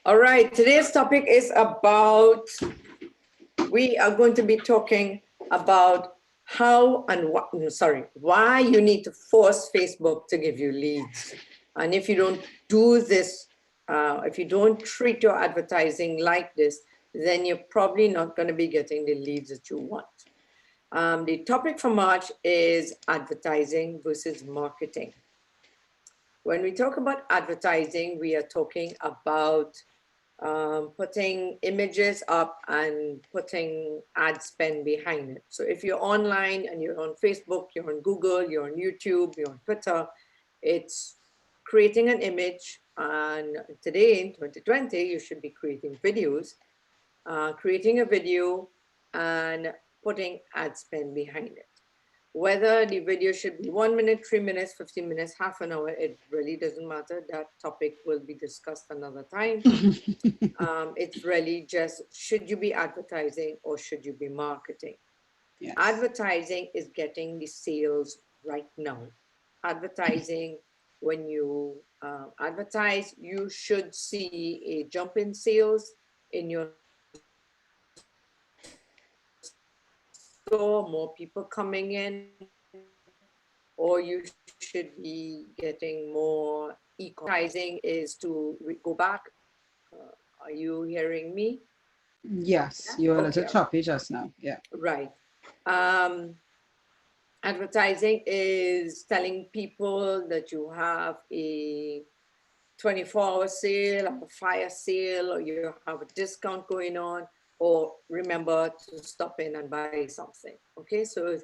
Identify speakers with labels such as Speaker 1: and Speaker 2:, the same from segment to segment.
Speaker 1: All right, today's topic is about, we are going to be talking about how and what, no, sorry, why you need to force Facebook to give you leads. And if you don't do this, if you don't treat your advertising like this, then you're probably not going to be getting the leads that you want. The topic for March is advertising versus marketing. When we talk about advertising, we are talking about putting images up and putting ad spend behind it. So if you're online and you're on Facebook, you're on Google, you're on YouTube, you're on Twitter, it's creating an image. And today in 2020, you should be creating videos, creating a video and putting ad spend behind it. Whether the video should be 1 minute, 3 minutes, 15 minutes, half an hour, it really doesn't matter. That topic will be discussed another time. It's really just, should you be advertising or should you be marketing? Yes. Advertising is getting the sales right now. Advertising, when you advertise, you should see a jump in sales in your store, more people coming in, or you should be getting more advertising is to go back. Are you hearing me?
Speaker 2: Yes, you were a little choppy just now. Yeah.
Speaker 1: Right. Advertising is telling people that you have a 24-hour sale, a fire sale, or you have a discount going on, or remember to stop in and buy something. Okay, so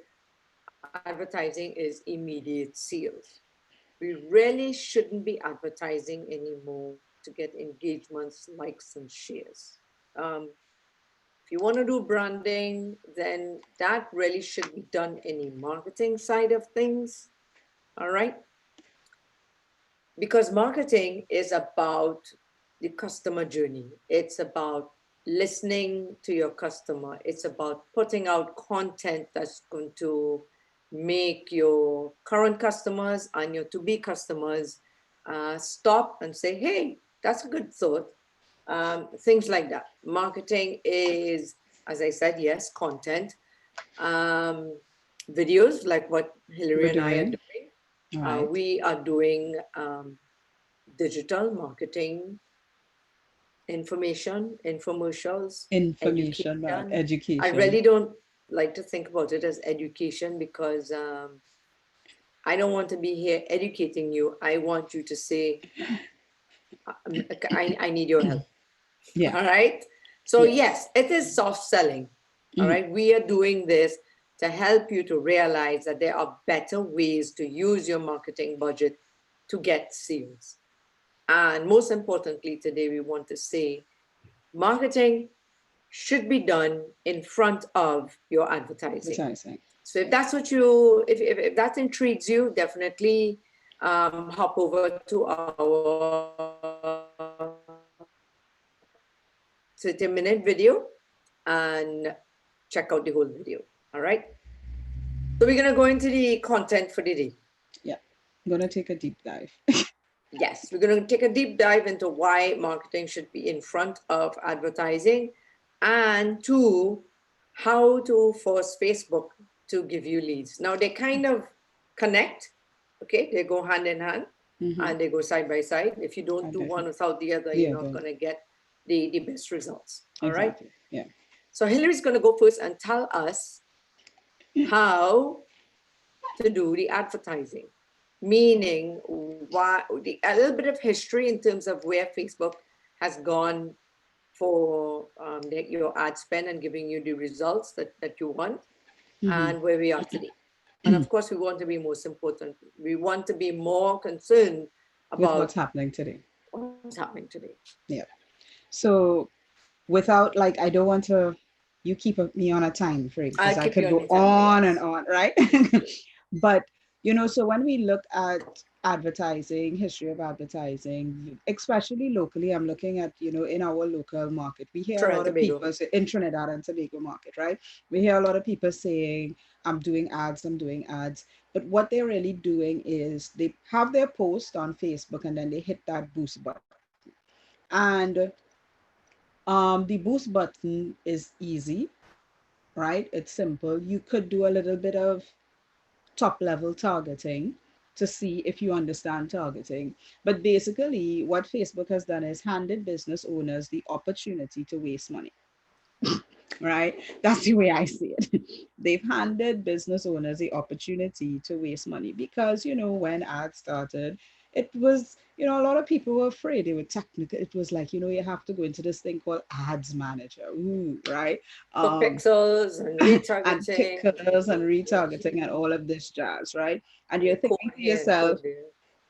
Speaker 1: advertising is immediate sales. We really shouldn't be advertising anymore to get engagements, likes, and shares. If you want to do branding, then that really should be done in the marketing side of things. All right. Because marketing is about the customer journey. It's about listening to your customer. It's about putting out content that's going to make your current customers and your to-be customers stop and say, hey, that's a good thought. Things like that. Marketing is, as I said, yes, content. Videos like what Hillary and I are doing. Right. We are doing digital marketing, information, infomercials,
Speaker 2: education.
Speaker 1: I really don't like to think about it as education because I don't want to be here educating you. I want you to say, I need your help. Yeah. All right. So yes, it is soft selling. All right. We are doing this to help you to realize that there are better ways to use your marketing budget to get sales. And most importantly, today we want to say marketing should be done in front of your advertising. So if that's what you, if that intrigues you, definitely hop over to our 30-minute video and check out the whole video. All right. So we're going to go into the content for the day.
Speaker 2: Yeah. I'm going to take a deep dive.
Speaker 1: Yes, we're going to take a deep dive into why marketing should be in front of advertising and to how to force Facebook to give you leads. Now they kind of connect, okay? They go hand in hand and they go side by side. If you don't do one without the other, you're not going to get the best results. All right?
Speaker 2: Yeah.
Speaker 1: So Hillary's going to go first and tell us how to do the advertising. Meaning, why a little bit of history in terms of where Facebook has gone for your ad spend and giving you the results that you want, and where we are today. And of course, we want to be most important. We want to be more concerned about
Speaker 2: with what's happening today.
Speaker 1: What's happening today.
Speaker 2: Yeah. So, without I don't want to. You keep me on a time frame because I could go on and on, right? But so when we look at advertising, history of advertising, especially locally, I'm looking at, in our local market, we hear a lot of people in Trinidad and Tobago market, right? We hear a lot of people saying, I'm doing ads. But what they're really doing is they have their post on Facebook and then they hit that boost button. And The boost button is easy, right? It's simple. You could do a little bit of top level targeting to see if you understand targeting. But basically, what Facebook has done is handed business owners the opportunity to waste money, right? That's the way I see it. They've handed business owners the opportunity to waste money because, when ads started, it was, a lot of people were afraid. They were technical. It was like, you have to go into this thing called ads manager. Ooh, right?
Speaker 1: For
Speaker 2: Um,
Speaker 1: pixels and
Speaker 2: and
Speaker 1: retargeting,
Speaker 2: pickers and retargeting and all of this jazz, right? And you're
Speaker 1: and code
Speaker 2: thinking to
Speaker 1: here and
Speaker 2: yourself,
Speaker 1: code there.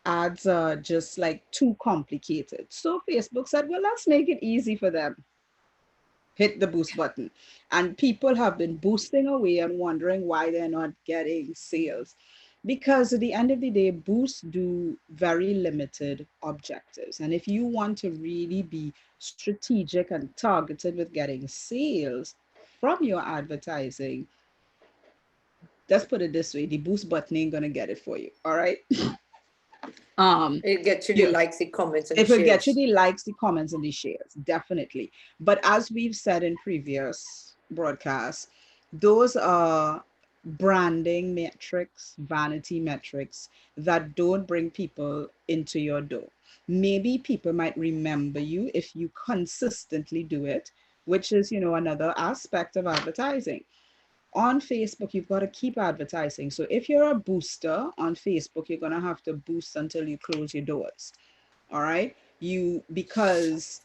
Speaker 2: ads are just like too complicated. So Facebook said, well, let's make it easy for them. Hit the boost button. And people have been boosting away and wondering why they're not getting sales. Because at the end of the day, boosts do very limited objectives. And if you want to really be strategic and targeted with getting sales from your advertising, let's put it this way, the boost button ain't gonna get it for you. All right.
Speaker 1: It gets you the
Speaker 2: Yeah.
Speaker 1: likes, the comments, and the
Speaker 2: It will get you
Speaker 1: shares.
Speaker 2: the likes, the comments, and the shares, definitely. But as we've said in previous broadcasts, those are branding metrics, vanity metrics that don't bring people into your door. Maybe people might remember you if you consistently do it, which is, another aspect of advertising. On Facebook, you've got to keep advertising. So if you're a booster on Facebook, you're going to have to boost until you close your doors. All right. Because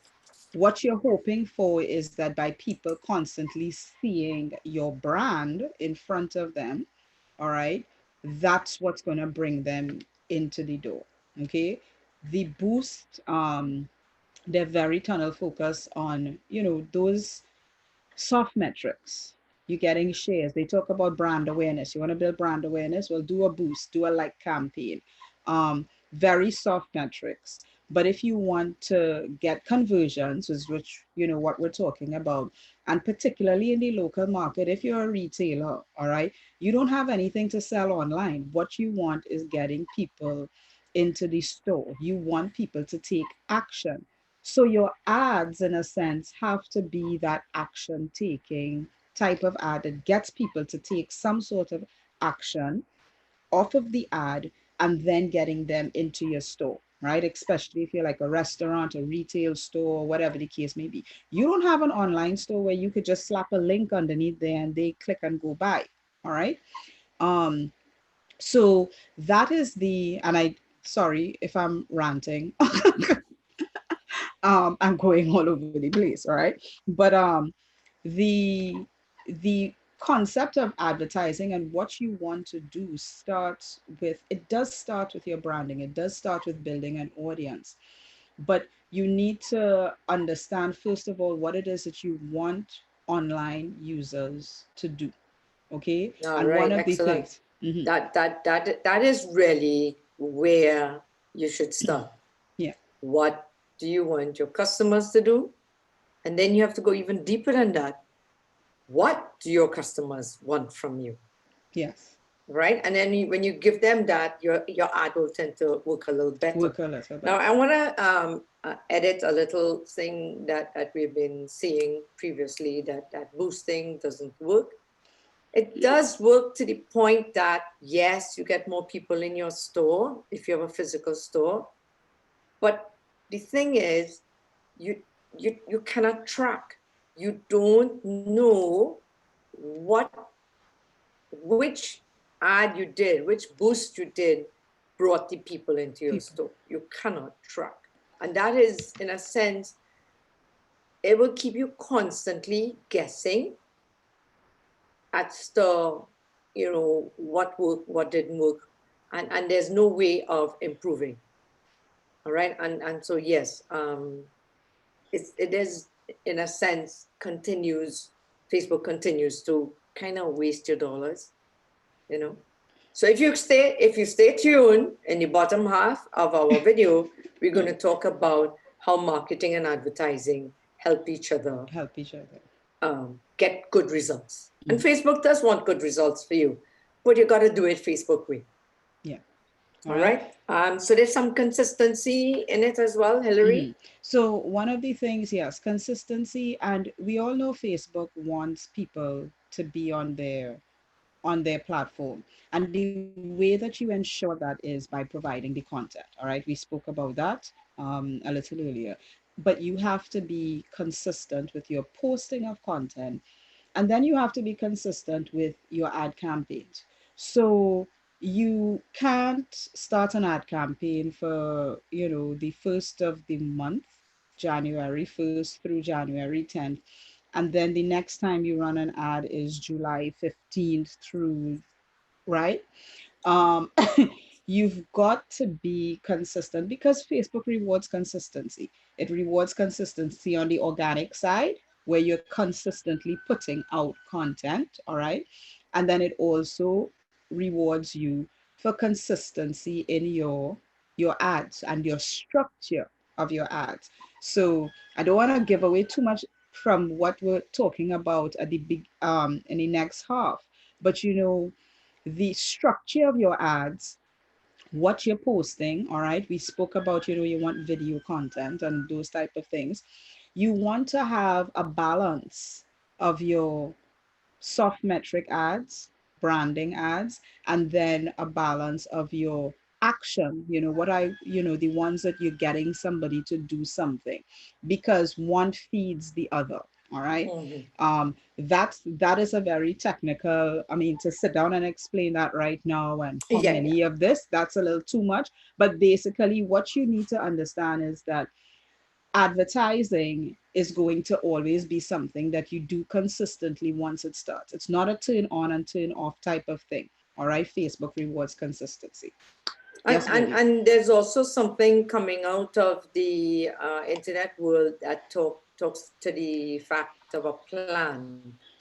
Speaker 2: what you're hoping for is that by people constantly seeing your brand in front of them, all right, that's what's going to bring them into the door. Okay. The boost, they're very tunnel focused on, those soft metrics. You're getting shares. They talk about brand awareness. You want to build brand awareness? Well, do a boost, do a like campaign. Very soft metrics. But if you want to get conversions, which what we're talking about, and particularly in the local market, if you're a retailer, all right, you don't have anything to sell online. What you want is getting people into the store. You want people to take action. So your ads, in a sense, have to be that action taking type of ad that gets people to take some sort of action off of the ad and then getting them into your store, right? Especially if you're like a restaurant, a retail store, whatever the case may be. You don't have an online store where you could just slap a link underneath there and they click and go buy. All right. Um, so that is and sorry if I'm ranting. I'm going all over the place, all right? But the the concept of advertising and what you want to do starts with, it does start with your branding. It does start with building an audience. But you need to understand, first of all, what it is that you want online users to do. Okay.
Speaker 1: All
Speaker 2: And one
Speaker 1: right,
Speaker 2: of the
Speaker 1: excellent.
Speaker 2: things, mhm,
Speaker 1: That is really where you should start.
Speaker 2: yeah,
Speaker 1: What do you want your customers to do? And then you have to go even deeper than that. What do your customers want from you?
Speaker 2: yes,
Speaker 1: Right? And then when you give them that, your ad will tend to work a little better.
Speaker 2: work a little
Speaker 1: Now,
Speaker 2: better.
Speaker 1: I want to edit a little thing that we've been seeing previously, that boosting doesn't work. It does work to the point that, yes, you get more people in your store if you have a physical store. But the thing is, you cannot track. You don't know what which ad you did, which boost you did brought the people into your
Speaker 2: People.
Speaker 1: store. You cannot track. And that is, in a sense, it will keep you constantly guessing as to, what worked, what didn't work. And there's no way of improving. All right. And so, yes, it is, in a sense, Facebook continues to kind of waste your dollars, you know. So if you stay tuned in the bottom half of our video, we're going to talk about how marketing and advertising help each other
Speaker 2: Help each other.
Speaker 1: get good results. And
Speaker 2: Mhm.
Speaker 1: Facebook does want good results for you, but you got to do it Facebook way.
Speaker 2: Yeah.
Speaker 1: All right. So there's some consistency in it as well, Hillary.
Speaker 2: So one of the things, yes, consistency, and we all know Facebook wants people to be on their platform. And the way that you ensure that is by providing the content. All right. We spoke about that a little earlier. But you have to be consistent with your posting of content. And then you have to be consistent with your ad campaigns. So you can't start an ad campaign for, the first of the month, January 1st through January 10th. And then the next time you run an ad is July 15th through, right? um, you've got to be consistent because Facebook rewards consistency. It rewards consistency on the organic side where you're consistently putting out content, all right? And then it also rewards you for consistency in your ads and your structure of your ads. So I don't want to give away too much from what we're talking about at the big in the next half, but the structure of your ads, what you're posting, all right? We spoke about, you want video content and those type of things. You want to have a balance of your soft metric ads, branding ads, and then a balance of your action, the ones that you're getting somebody to do something, because one feeds the other. All right. That is a very technical, I mean, to sit down and explain that right now and how
Speaker 1: Yeah, yeah.
Speaker 2: many of this, that's a little too much. But basically what you need to understand is that advertising is going to always be something that you do consistently once it starts. It's not a turn on and turn off type of thing. All right. Facebook rewards consistency.
Speaker 1: And,
Speaker 2: Yes,
Speaker 1: and,
Speaker 2: baby.
Speaker 1: and there's also something coming out of the internet world that talks to the fact of a plan.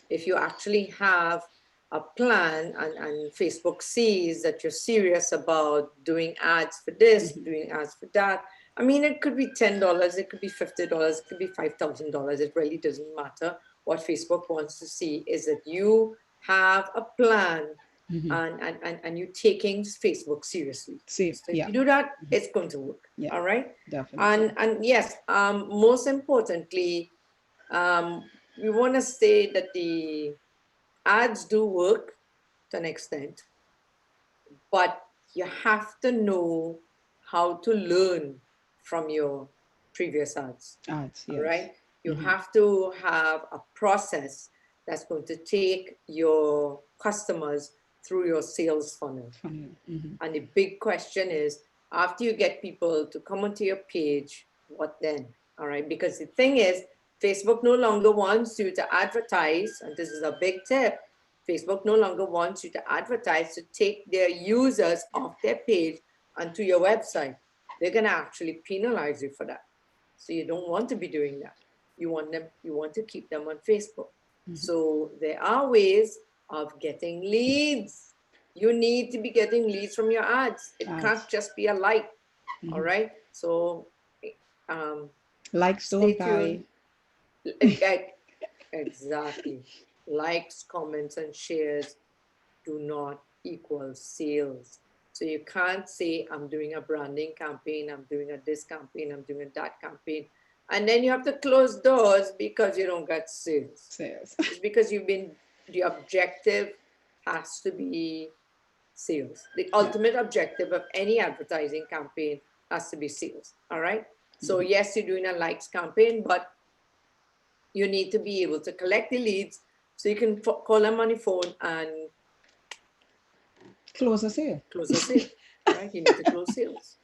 Speaker 1: If you actually have a plan and Facebook sees that you're serious about doing ads for this, doing ads for that, I mean, it could be $10, it could be $50, it could be $5,000. It really doesn't matter. What Facebook wants to see is that you have a plan and you're taking Facebook seriously.
Speaker 2: See,
Speaker 1: So if
Speaker 2: yeah,
Speaker 1: you do that, it's going to work.
Speaker 2: yeah,
Speaker 1: All right.
Speaker 2: definitely.
Speaker 1: And yes, most importantly, we want to say that the ads do work to an extent, but you have to know how to learn from your previous ads.
Speaker 2: Ads,
Speaker 1: All
Speaker 2: yes.
Speaker 1: right. You have to have a process that's going to take your customers through your sales funnel.
Speaker 2: Funny.
Speaker 1: And the big question is, after you get people to come onto your page, what then? All right. Because the thing is, Facebook no longer wants you to advertise, and this is a big tip. Facebook no longer wants you to advertise to take their users off their page onto your website. They're going to actually penalize you for that. So you don't want to be doing that. You want to keep them on Facebook. So there are ways of getting leads. You need to be getting leads from your ads. It can't just be a like. All right. So
Speaker 2: Likes
Speaker 1: stay
Speaker 2: don't buy.
Speaker 1: tuned. Exactly. Likes, comments, and shares do not equal sales. So you can't say, I'm doing a branding campaign, I'm doing a this campaign, I'm doing a that campaign. And then you have to close doors because you don't get sales.
Speaker 2: Sales.
Speaker 1: It's because the objective has to be sales. The ultimate objective of any advertising campaign has to be sales. All right. So yes, you're doing a likes campaign, but you need to be able to collect the leads so you can call them on the phone and
Speaker 2: Close a sale.
Speaker 1: close a sale. All right, you need to close sales.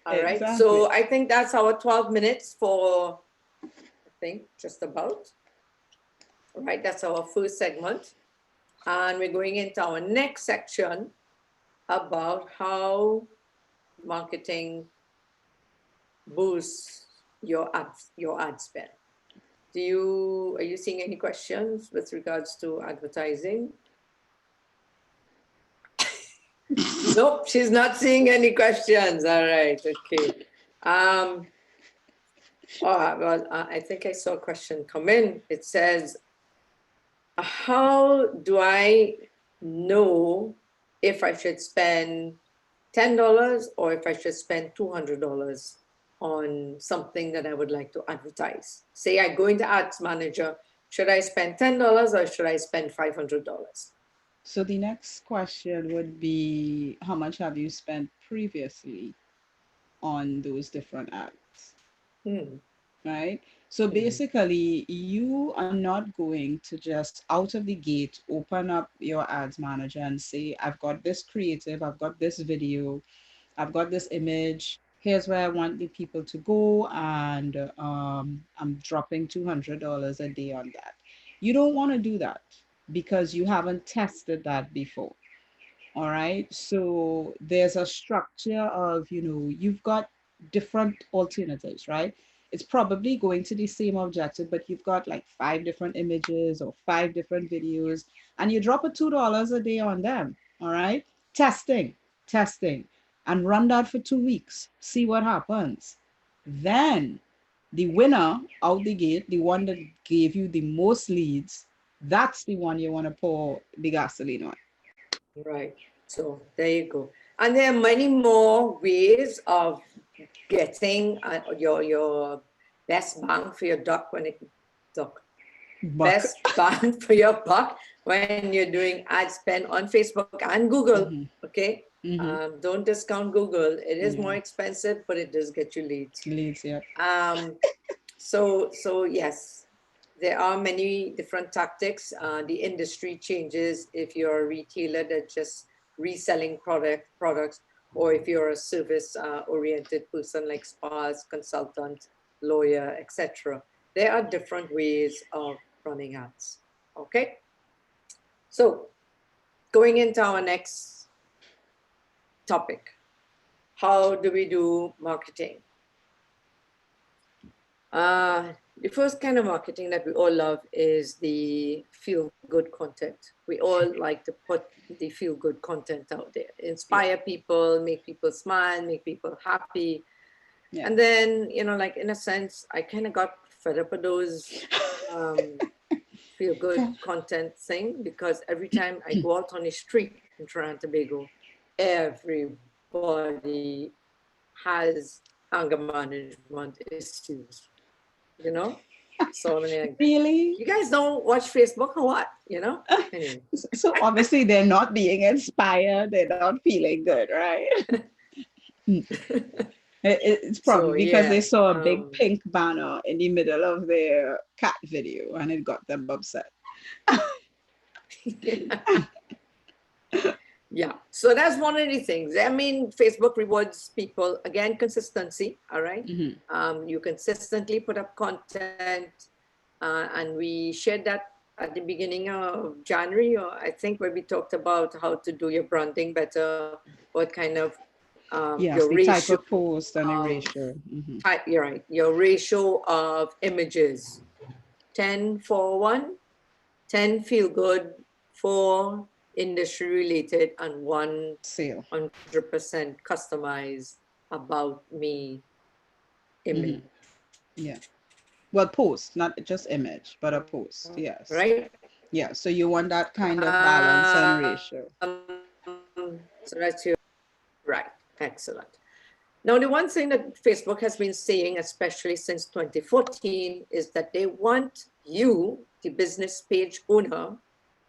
Speaker 1: All right,
Speaker 2: Exactly.
Speaker 1: so I think that's our 12 minutes for, I think, just about. All right, that's our first segment. And we're going into our next section about how marketing boosts your ad spend. Are you seeing any questions with regards to advertising? Nope, she's not seeing any questions. All right, okay. Well, I think I saw a question come in. It says, how do I know if I should spend $10 or if I should spend $200 on something that I would like to advertise. Say I go into Ads Manager, should I spend $10 or should I spend $500?
Speaker 2: So the next question would be, how much have you spent previously on those different ads? Right? So basically, you are not going to just out of the gate open up your ads manager and say, I've got this creative, I've got this video, I've got this image. Here's where I want the people to go, and I'm dropping $200 a day on that. You don't want to do that because you haven't tested that before. All right. So there's a structure of, you've got different alternatives, right? It's probably going to the same objective, but you've got like 5 different images or 5 different videos, and you drop a $2 a day on them. All right. Testing, and run that for 2 weeks. See what happens. Then the winner out the gate, the one that gave you the most leads, that's the one you want to pour the gasoline on.
Speaker 1: Right. So there you go. And there are many more ways of getting your best bang for your buck best bang for your buck when you're doing ad spend on Facebook and Google. Okay. Don't discount Google. It is more expensive, but it does get you leads.
Speaker 2: Yeah.
Speaker 1: So yes, there are many different tactics. The industry changes if you're a retailer that's just reselling products, or if you're a service oriented person like spas, consultant, lawyer, etc. There are different ways of running ads. Okay. So going into our next topic, how do we do marketing? The first kind of marketing that we all love is the feel-good content. We all like to put the feel-good content out there, inspire people, make people smile, make people happy. Yeah. And then, like in a sense, I kind of got fed up with those feel-good content thing, because every time I go out on the street in Trinidad and Tobago, everybody has anger management issues. So like,
Speaker 2: really,
Speaker 1: you guys don't watch Facebook or what? Anyway.
Speaker 2: So obviously they're not being inspired, they're not feeling good, right? It's probably because they saw a big pink banner in the middle of their cat video and it got them upset.
Speaker 1: Yeah, so that's one of the things. I mean, Facebook rewards people, again, consistency, all right? You consistently put up content, and we shared that at the beginning of January, or I think, where we talked about how to do your branding better, what kind of
Speaker 2: yes,
Speaker 1: your
Speaker 2: the
Speaker 1: ratio
Speaker 2: type of post and a ratio.
Speaker 1: You're right, your ratio of images, 10:1, 10 feel good, 4 industry related, and 1
Speaker 2: sale,
Speaker 1: 100% customized about me image.
Speaker 2: Yeah. Well, post, not just image, but a post. Yes.
Speaker 1: Right.
Speaker 2: Yeah. So you want that kind of balance and ratio.
Speaker 1: So that's your right. Excellent. Now, the one thing that Facebook has been saying, especially since 2014, is that they want you, the business page owner,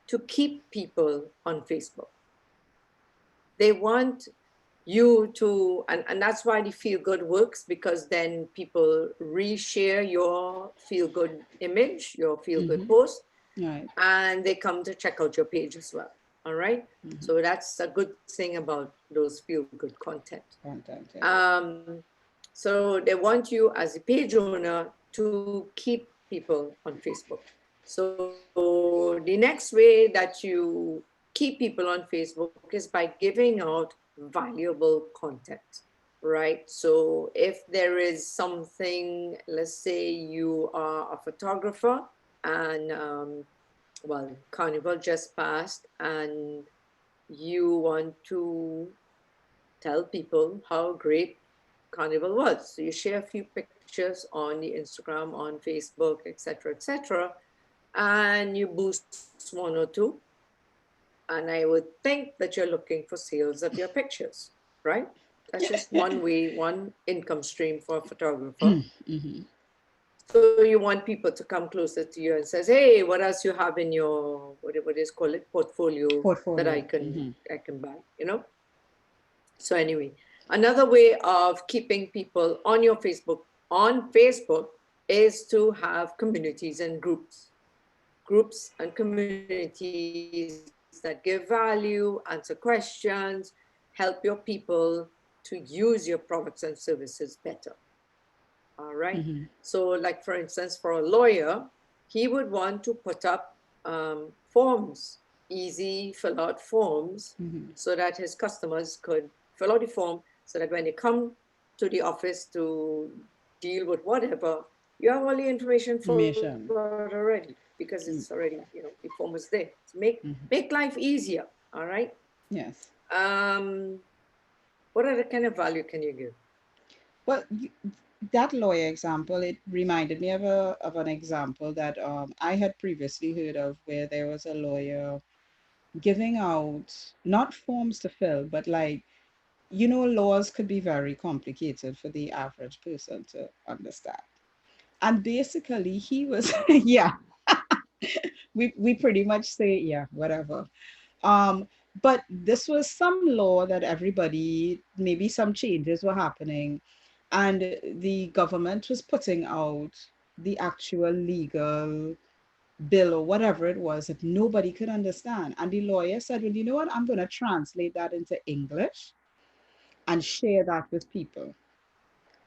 Speaker 1: to keep people on Facebook. They want you to, and that's why the feel good works, because then people reshare your feel good image, your feel good post,
Speaker 2: right,
Speaker 1: and they come to check out your page as well. All right. So that's a good thing about those feel good content. Yeah. So they want you as a page owner to keep people on Facebook. So the next way that you keep people on Facebook is by giving out valuable content, right? So if there is something, let's say you are a photographer and well, Carnival just passed, and you want to tell people how great Carnival was. So you share a few pictures on the Instagram, on Facebook, etc., and you boost 1 or 2. And I would think that you're looking for sales of your pictures. right? That's just one way, one income stream for a photographer. So you want people to come closer to you and says, hey, what else you have in your, what is called it, portfolio that I can buy, you know? So anyway, another way of keeping people on your on Facebook is to have communities and groups and communities that give value, answer questions, help your people to use your products and services better. All right. So like, for instance, for a lawyer, he would want to put up forms, easy fill out forms, so that his customers could fill out the form, so that when they come to the office to deal with whatever, you have all the information filled out already, because it's already, the form was there. So make life easier. All right.
Speaker 2: Yes.
Speaker 1: What other kind of value can you give?
Speaker 2: Well, that lawyer example, it reminded me of an example that I had previously heard of, where there was a lawyer giving out not forms to fill, but like, laws could be very complicated for the average person to understand. And basically he was, yeah, we pretty much say, yeah, whatever. Um, but this was some law that everybody, maybe some changes were happening, and the government was putting out the actual legal bill or whatever it was that nobody could understand. And the lawyer said, well, you know what? I'm going to translate that into English and share that with people.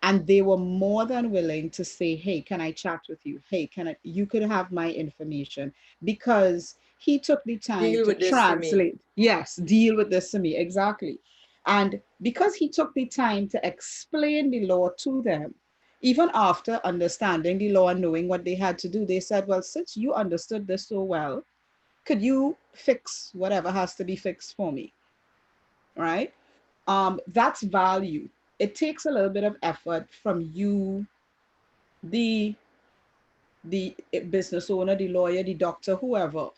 Speaker 2: And they were more than willing to say, hey, can I chat with you? Hey, you could have my information, because he took the time
Speaker 1: Deal
Speaker 2: to
Speaker 1: with this for me.
Speaker 2: translate. Yes, deal with this to me. Exactly. And because he took the time to explain the law to them, even after understanding the law and knowing what they had to do, they said, well, since you understood this so well, could you fix whatever has to be fixed for me? Right? That's value. It takes a little bit of effort from you, the the business owner, the lawyer, the doctor, whoever,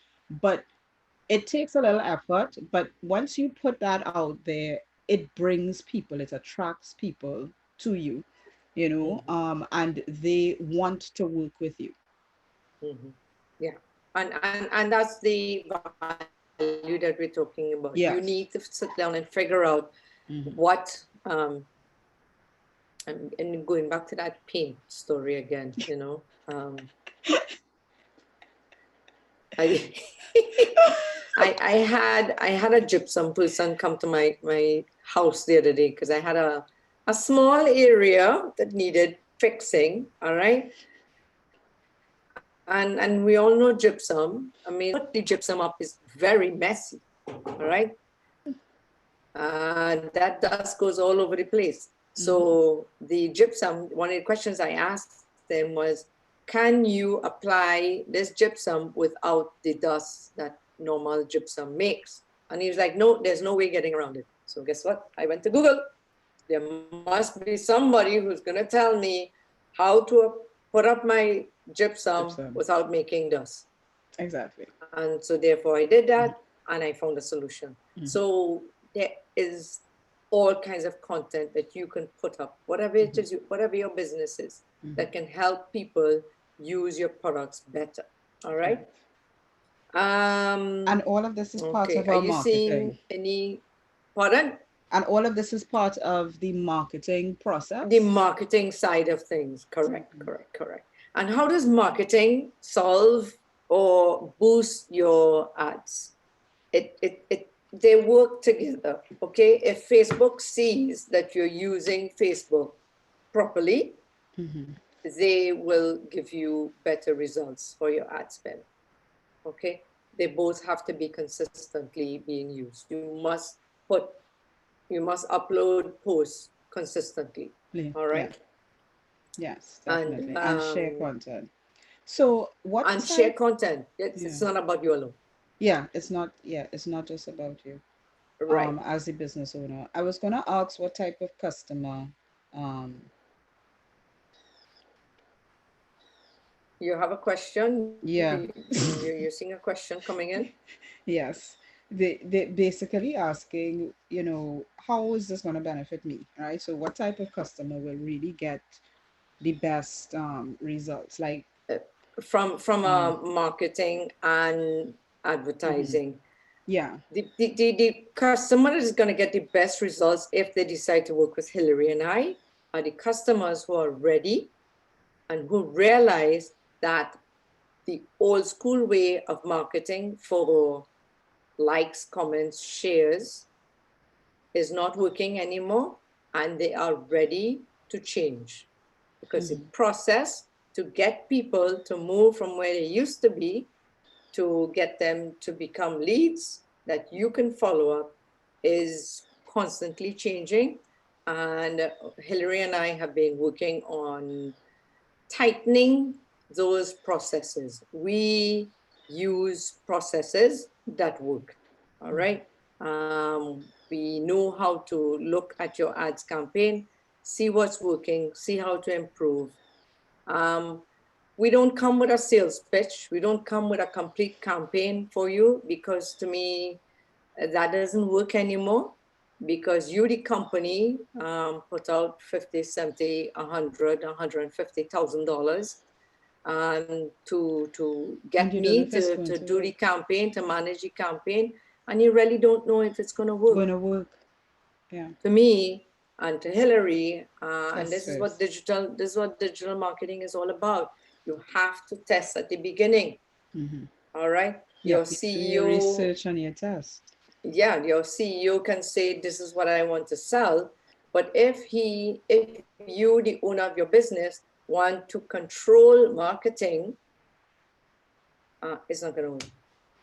Speaker 2: but it takes a little effort. But once you put that out there, it brings people, it attracts people to you, and they want to work with you.
Speaker 1: Yeah, and that's the value that we're talking about. You need to sit down and
Speaker 2: Yes.
Speaker 1: figure out what and going back to that paint story again, I I had a gypsum person come to my house the other day, because I had a small area that needed fixing. All right. And we all know gypsum. I mean, put the gypsum up is very messy. All right. That dust goes all over the place. So the gypsum, one of the questions I asked them was, can you apply this gypsum without the dust that normal gypsum makes? And he was like, no, there's no way getting around it. So guess what? I went to Google. There must be somebody who's going to tell me how to put up my gypsum without making dust.
Speaker 2: Exactly.
Speaker 1: And so therefore I did that, and I found a solution. So there is all kinds of content that you can put up, whatever it is, whatever your business is, that can help people use your products better. All right.
Speaker 2: And all of this is part
Speaker 1: Okay.
Speaker 2: of
Speaker 1: Are
Speaker 2: our
Speaker 1: you seeing
Speaker 2: marketing.
Speaker 1: any, pardon?
Speaker 2: And all of this is part of the marketing process.
Speaker 1: The marketing side of things. Correct. And how does marketing solve or boost your ads? They work together. Okay. If Facebook sees that you're using Facebook properly, they will give you better results for your ad spend. Okay. They both have to be consistently being used. You must upload posts consistently. All right.
Speaker 2: Yeah. Yes, definitely. And share
Speaker 1: And
Speaker 2: content. So what
Speaker 1: and share
Speaker 2: type?
Speaker 1: content. It's not about you alone.
Speaker 2: Yeah, it's not just about you.
Speaker 1: Right.
Speaker 2: As a business owner. I was gonna ask what type of customer,
Speaker 1: You have a question?
Speaker 2: yeah.
Speaker 1: You're seeing a question coming in?
Speaker 2: Yes. they basically asking, how is this going to benefit me, right? So what type of customer will really get the best results? Like,
Speaker 1: From
Speaker 2: yeah.
Speaker 1: marketing and
Speaker 2: Hmm.
Speaker 1: advertising.
Speaker 2: Yeah.
Speaker 1: The customer is going to get the best results if they decide to work with Hillary and I, are the customers who are ready and who realize that the old school way of marketing for likes, comments, shares is not working anymore, and they are ready to change, because the
Speaker 2: Hmm.
Speaker 1: process to get people to move from where they used to be to get them to become leads that you can follow up is constantly changing. And Hillary and I have been working on tightening those processes. We use processes that work. All right. We know how to look at your ads campaign, see what's working, see how to improve. Um, we don't come with a sales pitch. We don't come with a complete campaign for you, because to me, that doesn't work anymore, because you, the company, put out 50, 70, 100, $150,000 to
Speaker 2: And
Speaker 1: get
Speaker 2: you don't know
Speaker 1: me
Speaker 2: if it's going
Speaker 1: to
Speaker 2: to
Speaker 1: do the
Speaker 2: work.
Speaker 1: campaign, to manage the campaign, and you really don't know if it's going to work.
Speaker 2: Going to work. Yeah.
Speaker 1: To me and to Hillary, and
Speaker 2: Test first.
Speaker 1: this is what digital marketing is all about. You have to test at the beginning.
Speaker 2: Hmm.
Speaker 1: All right. Your
Speaker 2: Yep. You do your
Speaker 1: CEO,
Speaker 2: research and your test.
Speaker 1: yeah, your CEO can say, this is what I want to sell. But if you, the owner of your business, want to control marketing, it's not going to work.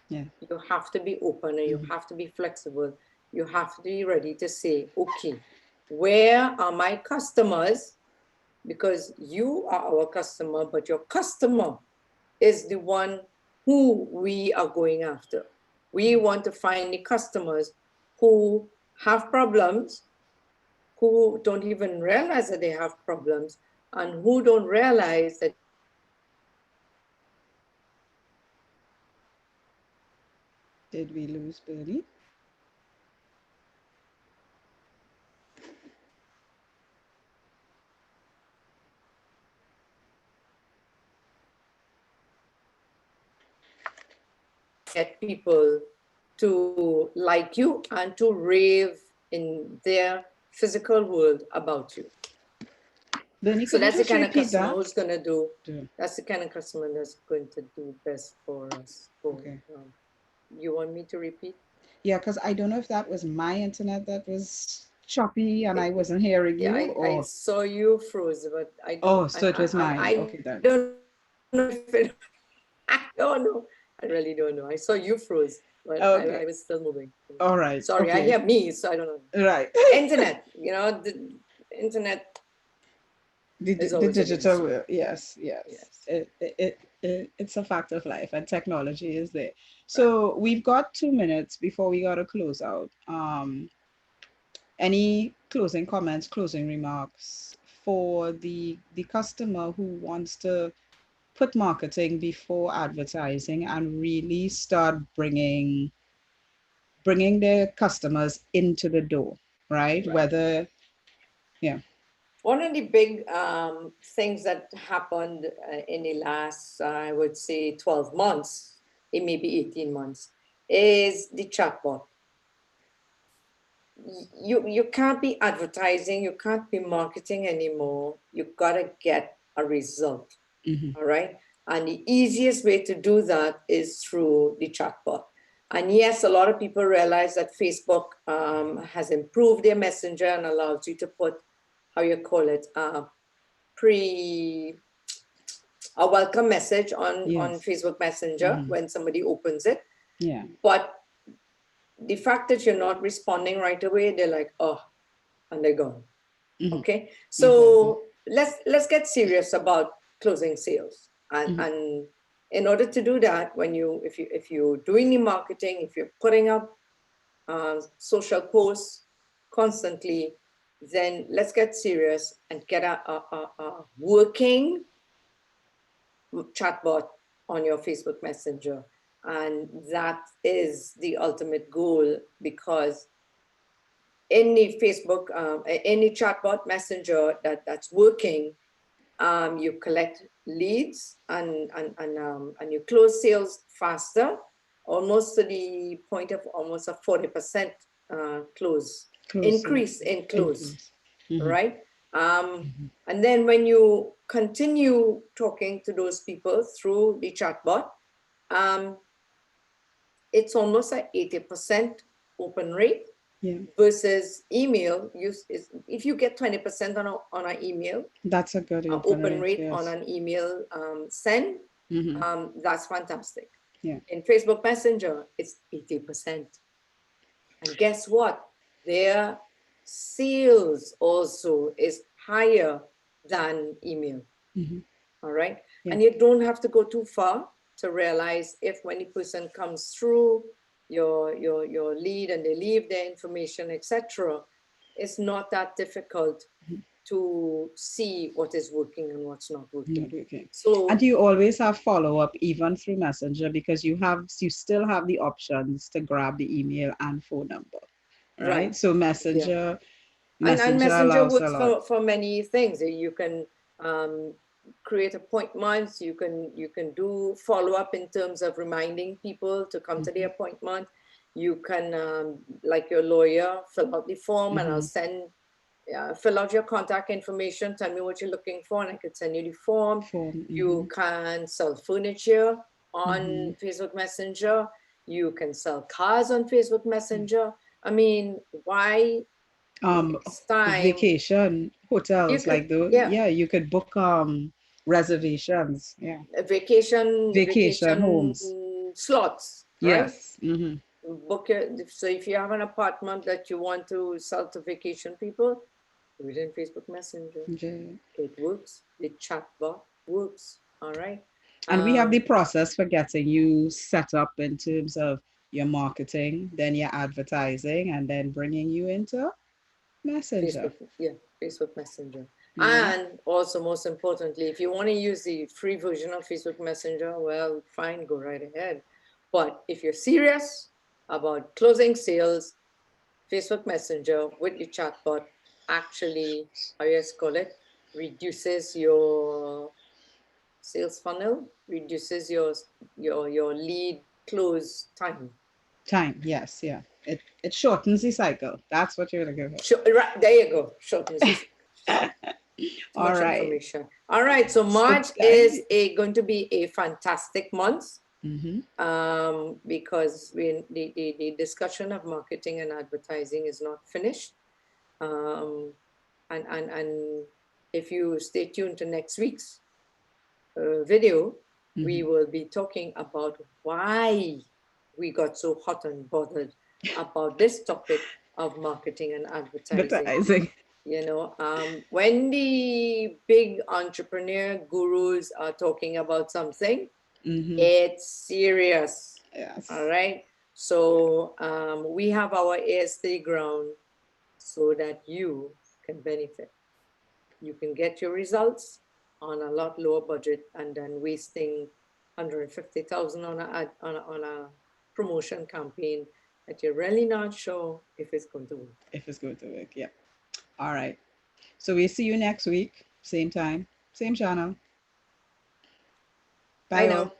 Speaker 2: Yeah.
Speaker 1: You have to be open, and you
Speaker 2: Hmm.
Speaker 1: have to be flexible. You have to be ready to say, okay, where are my customers? Because you are our customer, but your customer is the one who we are going after. We want to find the customers who have problems, who don't even realize that they have problems, and who don't realize that you can help them
Speaker 2: Did we lose Bernie?
Speaker 1: get people to like you and to rave in their physical world about you.
Speaker 2: Bernie,
Speaker 1: So
Speaker 2: could you
Speaker 1: that's the
Speaker 2: just
Speaker 1: kind of
Speaker 2: repeat
Speaker 1: customer
Speaker 2: that?
Speaker 1: who's going to do,
Speaker 2: Yeah.
Speaker 1: that's the kind of customer that's going to do best for us. For,
Speaker 2: Okay.
Speaker 1: you want me to repeat?
Speaker 2: Yeah, because I don't know if that was my internet that was choppy and I
Speaker 1: It,
Speaker 2: wasn't hearing
Speaker 1: yeah,
Speaker 2: you,
Speaker 1: I
Speaker 2: or
Speaker 1: saw you froze, but I don't,
Speaker 2: oh, so it was mine. Okay,
Speaker 1: I
Speaker 2: then.
Speaker 1: don't know if it, I don't know. I really don't know. I saw you froze, but I was still
Speaker 2: Okay.
Speaker 1: moving.
Speaker 2: All
Speaker 1: Sorry,
Speaker 2: right.
Speaker 1: I hear
Speaker 2: Okay.
Speaker 1: me, so I don't know.
Speaker 2: Right.
Speaker 1: Internet, the internet is
Speaker 2: The
Speaker 1: always
Speaker 2: digital
Speaker 1: against you.
Speaker 2: world. Yes, yes.
Speaker 1: Yes.
Speaker 2: It's a fact of life, and technology is there. So we've got 2 minutes before we got to close out. Any closing comments, closing remarks for the customer who wants to put marketing before advertising and really start bringing their customers into the door, right?
Speaker 1: Right.
Speaker 2: Whether, yeah.
Speaker 1: One of the big things that happened in the last, I would say, 12 months, it may be 18 months, is the chatbot. You can't be advertising, you can't be marketing anymore. You gotta get a result.
Speaker 2: Hmm.
Speaker 1: All right. And the easiest way to do that is through the chatbot. And yes, a lot of people realize that Facebook has improved their messenger and allows you to put, how you call it, pre a welcome message on
Speaker 2: Yes.
Speaker 1: Facebook Messenger
Speaker 2: Hmm.
Speaker 1: when somebody opens it.
Speaker 2: Yeah.
Speaker 1: But the fact that you're not responding right away, they're like, oh, and they're gone.
Speaker 2: Hmm.
Speaker 1: Okay,
Speaker 2: Exactly.
Speaker 1: so let's get serious about closing sales,
Speaker 2: Hmm.
Speaker 1: and in order to do that, when you if you're doing the marketing, if you're putting up social posts constantly, then let's get serious and get a working chatbot on your Facebook Messenger. And that is the ultimate goal, because any Facebook, any chatbot messenger that's working, you collect leads and you close sales faster, almost to the point of almost a 40% close increase in close, right? And then when you continue talking to those people through the chatbot, it's almost an 80% open rate.
Speaker 2: Yeah.
Speaker 1: Versus email, if you get 20% on an email,
Speaker 2: that's a good
Speaker 1: open rate
Speaker 2: yes.
Speaker 1: on an email send, that's fantastic.
Speaker 2: Yeah.
Speaker 1: In Facebook Messenger, it's 80%. And guess what? Their sales also is higher than email. All right. Yeah. And you don't have to go too far to realize if when a person comes through your lead and they leave their information, etc., it's not that difficult to see what is working and what's not working.
Speaker 2: Okay.
Speaker 1: So,
Speaker 2: and you always have follow-up even through Messenger, because you still have the options to grab the email and phone number, right? So Messenger,
Speaker 1: and Messenger works for many things. You can create appointments. You can do follow-up in terms of reminding people to come to the appointment. You can, like your lawyer, fill out the form and I'll send, fill out your contact information, tell me what you're looking for, and I could send you the form. You can sell furniture on Facebook Messenger. You can sell cars on Facebook Messenger. I mean, why
Speaker 2: vacation hotels could, like those? Yeah, you could book reservations. Yeah, vacation homes,
Speaker 1: slots, right?
Speaker 2: Yes.
Speaker 1: Book it. So if you have an apartment that you want to sell to vacation people, do it in Facebook Messenger. It works. The chatbot works. All right.
Speaker 2: And we have the process for getting you set up in terms of your marketing, then your advertising, and then bringing you into Messenger.
Speaker 1: Facebook Messenger. And also, most importantly, if you want to use the free version of Facebook Messenger, well, fine, go right ahead. But if you're serious about closing sales, Facebook Messenger with your chatbot actually, how you call it, reduces your sales funnel, reduces your lead close time.
Speaker 2: Yes, yeah. It shortens the cycle. That's what you're looking for.
Speaker 1: Right, there you go. Shortens the cycle. Too much information. All right. So March is going to be a fantastic month, because the discussion of marketing and advertising is not finished. And if you stay tuned to next week's video, we will be talking about why we got so hot and bothered about this topic of marketing and advertising. You know, when the big entrepreneur gurus are talking about something, it's serious.
Speaker 2: Yes.
Speaker 1: All right. So we have our ears to the ground so that you can benefit. You can get your results on a lot lower budget and then wasting 150,000 on a promotion campaign that you're really not sure if it's going to work.
Speaker 2: If it's going to work, yeah. All right. So we'll see you next week, same time, same channel. Bye now.